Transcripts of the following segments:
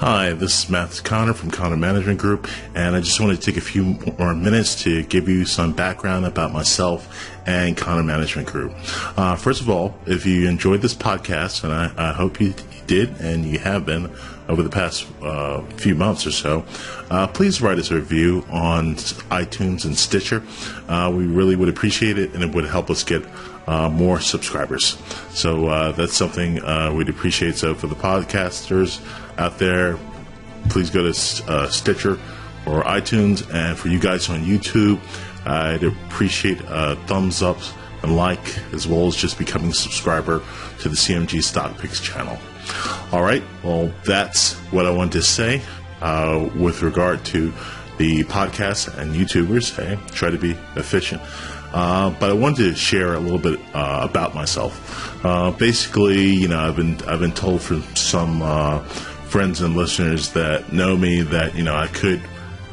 Hi, this is Matt Connor from Connor Management Group, and I just want to take a few more minutes to give you some background about myself and Connor Management Group. First of all, if you enjoyed this podcast, and I hope you did and you have been over the past few months or so, please write us a review on iTunes and Stitcher. We really would appreciate it, and it would help us get more subscribers. So that's something we'd appreciate. So for the podcasters out there, please go to Stitcher or iTunes, and for you guys on YouTube, I'd appreciate a thumbs up and like, as well as just becoming a subscriber to the CMG Stock Picks channel. All right, well, that's what I wanted to say with regard to the podcast and YouTubers. Hey, try to be efficient. But I wanted to share a little bit about myself. Basically, I've been told from some friends and listeners that know me that I could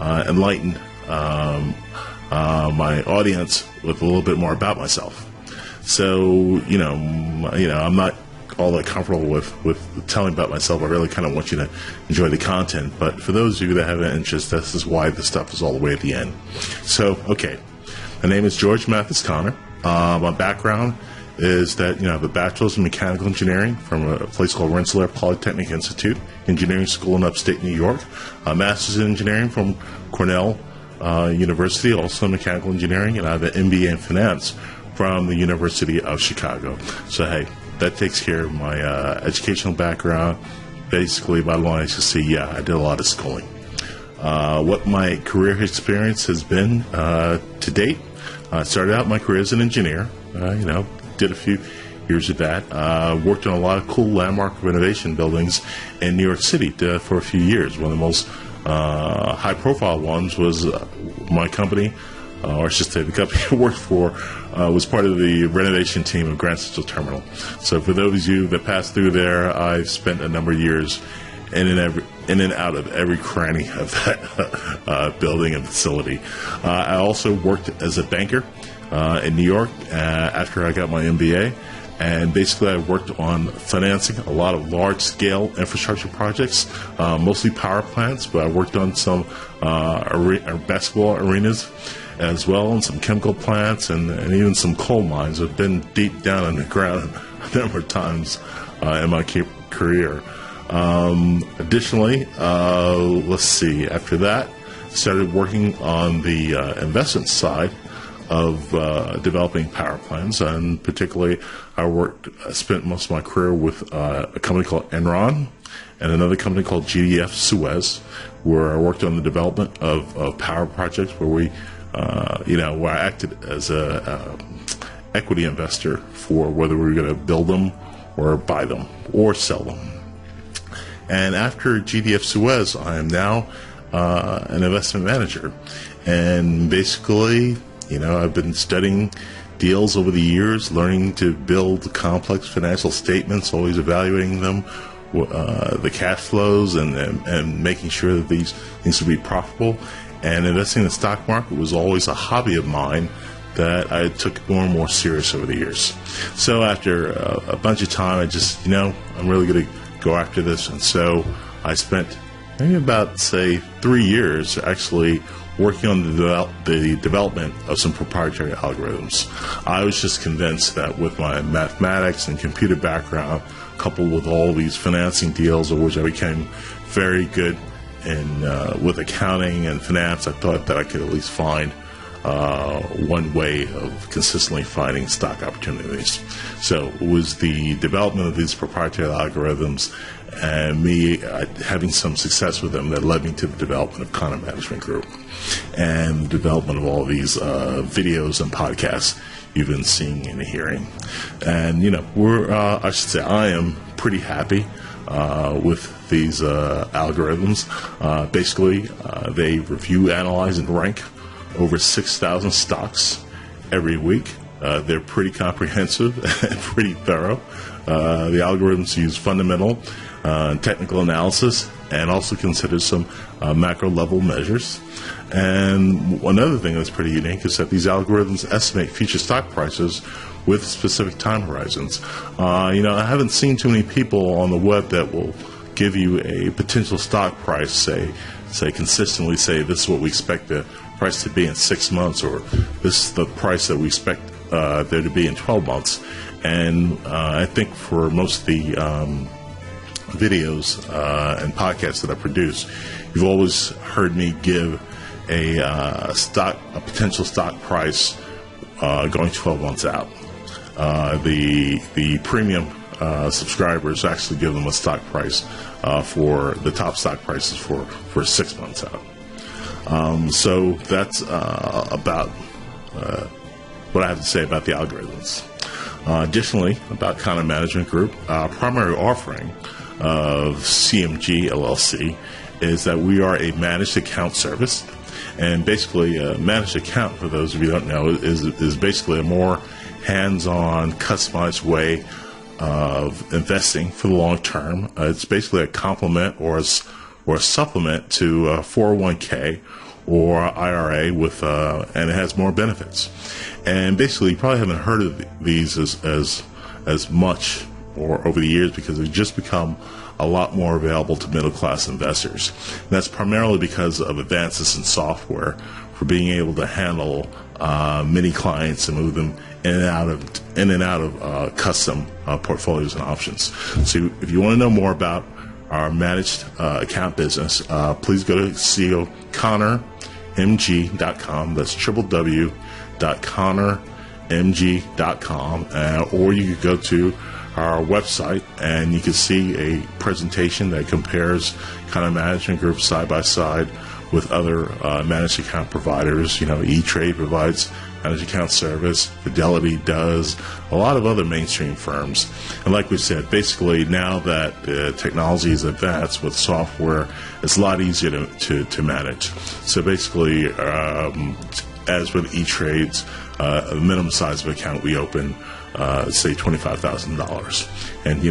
enlighten my audience with a little bit more about myself. So I'm not all that comfortable with telling about myself. I really kind of want you to enjoy the content. But for those of you that have an interest, this is why this stuff is all the way at the end. So, okay. My name is George Mathis Connor. My background is that I have a bachelor's in mechanical engineering from a place called Rensselaer Polytechnic Institute, engineering school in upstate New York. A master's in engineering from Cornell University, also in mechanical engineering, and I have an MBA in finance from the University of Chicago. So hey, that takes care of my educational background. Basically, bottom line is to see, I did a lot of schooling. What my career experience has been to date. I started out my career as an engineer, did a few years of that. Worked on a lot of cool landmark renovation buildings in New York City for a few years. One of the most high-profile ones was my company, or I should say the company I worked for, was part of the renovation team of Grand Central Terminal. So for those of you that passed through there, I've spent a number of years in and out of every cranny of that building and facility. I also worked as a banker in New York after I got my MBA, and basically I worked on financing a lot of large-scale infrastructure projects, mostly power plants, but I worked on some basketball arenas as well, and some chemical plants, and even some coal mines. I've been deep down in the ground a number of times in my career. Additionally, let's see, after that, started working on the investment side of developing power plants, and particularly I spent most of my career with a company called Enron and another company called GDF Suez, where I worked on the development of power projects where where I acted as a equity investor for whether we were going to build them or buy them or sell them. And after GDF Suez, I am now an investment manager. And basically, I've been studying deals over the years, learning to build complex financial statements, always evaluating them, the cash flows, and making sure that these things will be profitable. And investing in the stock market was always a hobby of mine that I took more and more serious over the years. So after a bunch of time, I just, I'm really going to go after this. And so I spent maybe about, 3 years actually working on the development of some proprietary algorithms. I was just convinced that with my mathematics and computer background, coupled with all these financing deals, of which I became very good in with accounting and finance, I thought that I could at least find one way of consistently finding stock opportunities. So it was the development of these proprietary algorithms and me having some success with them that led me to the development of Connor Management Group and the development of all of these videos and podcasts you've been seeing and hearing. And, I am pretty happy with these algorithms. Basically, they review, analyze, and rank over 6,000 stocks every week. They're pretty comprehensive and pretty thorough. The algorithms use fundamental technical analysis and also consider some macro level measures. And another thing that's pretty unique is that these algorithms estimate future stock prices with specific time horizons. I haven't seen too many people on the web that will give you a potential stock price, say consistently say this is what we expect the price to be in 6 months, or this is the price that we expect there to be in 12 months. And I think for most of the videos and podcasts that I produce, you've always heard me give a potential stock price going 12 months out. The premium subscribers actually give them a stock price for the top stock prices for 6 months out. So that's about what I have to say about the algorithms. Additionally, about Content Management Group, our primary offering of CMG LLC is that we are a managed account service. And basically, a managed account, for those of you who don't know, is basically a more hands-on, customized way of investing for the long term. It's basically a complement or a supplement to 401k or IRA and it has more benefits. And basically, you probably haven't heard of these as much or over the years because they've just become a lot more available to middle-class investors. And that's primarily because of advances in software for being able to handle many clients and move them in and out of custom portfolios and options. So if you want to know more about our managed account business, please go to ConnorMG.com. That's www.connormg.com, or you could go to our website and you can see a presentation that compares Content Management Group side by side with other managed account providers. E-Trade provides managed account service, Fidelity does, a lot of other mainstream firms. And like we said, basically now that the technology is advanced with software, it's a lot easier to manage. So basically, as with E-Trades, the minimum size of account we open, say $25,000. And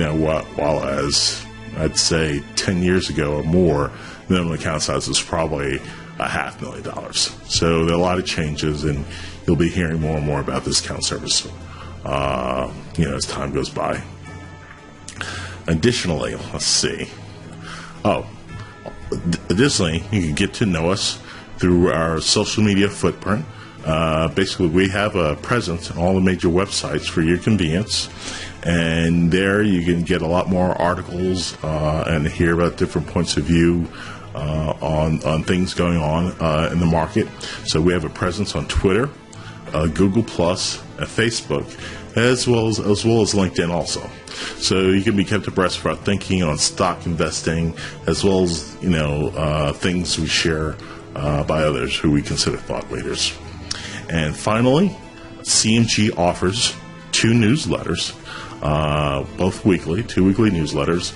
while as I'd say 10 years ago or more, minimum account size was probably $500,000. So there are a lot of changes, and you'll be hearing more and more about this account service, as time goes by. Additionally, additionally, you can get to know us through our social media footprint. Basically, we have a presence on all the major websites for your convenience, and there you can get a lot more articles and hear about different points of view on things going on in the market. So we have a presence on Twitter, Google Plus, and Facebook, as well as LinkedIn also. So you can be kept abreast of our thinking on stock investing, as well as things we share by others who we consider thought leaders. And finally, CMG offers 2 newsletters, both weekly, 2 weekly newsletters.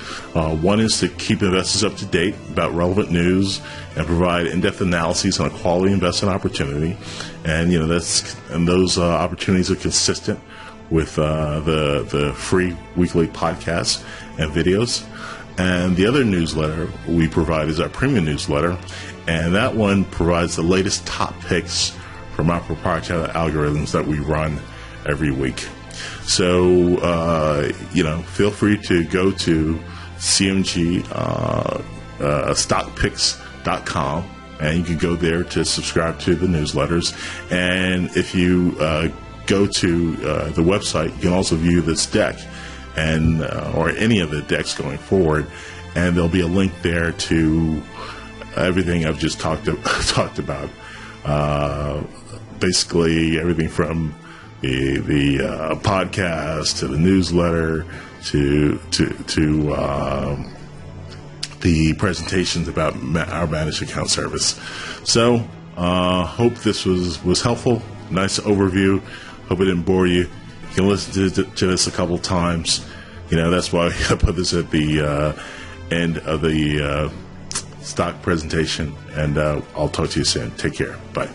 One is to keep investors up to date about relevant news and provide in-depth analyses on a quality investment opportunity. And those opportunities are consistent with the free weekly podcasts and videos. And the other newsletter we provide is our premium newsletter, and that one provides the latest top picks from our proprietary algorithms that we run every week. So, feel free to go to CMG stockpicks.com, and you can go there to subscribe to the newsletters. And if you go to the website, you can also view this deck and or any of the decks going forward, and there'll be a link there to everything I've just talked about. Basically, everything from the podcast to the newsletter to the presentations about our managed account service. So, hope this was helpful. Nice overview. Hope it didn't bore you. You can listen to this a couple times. That's why I put this at the end of the stock presentation. And I'll talk to you soon. Take care. Bye.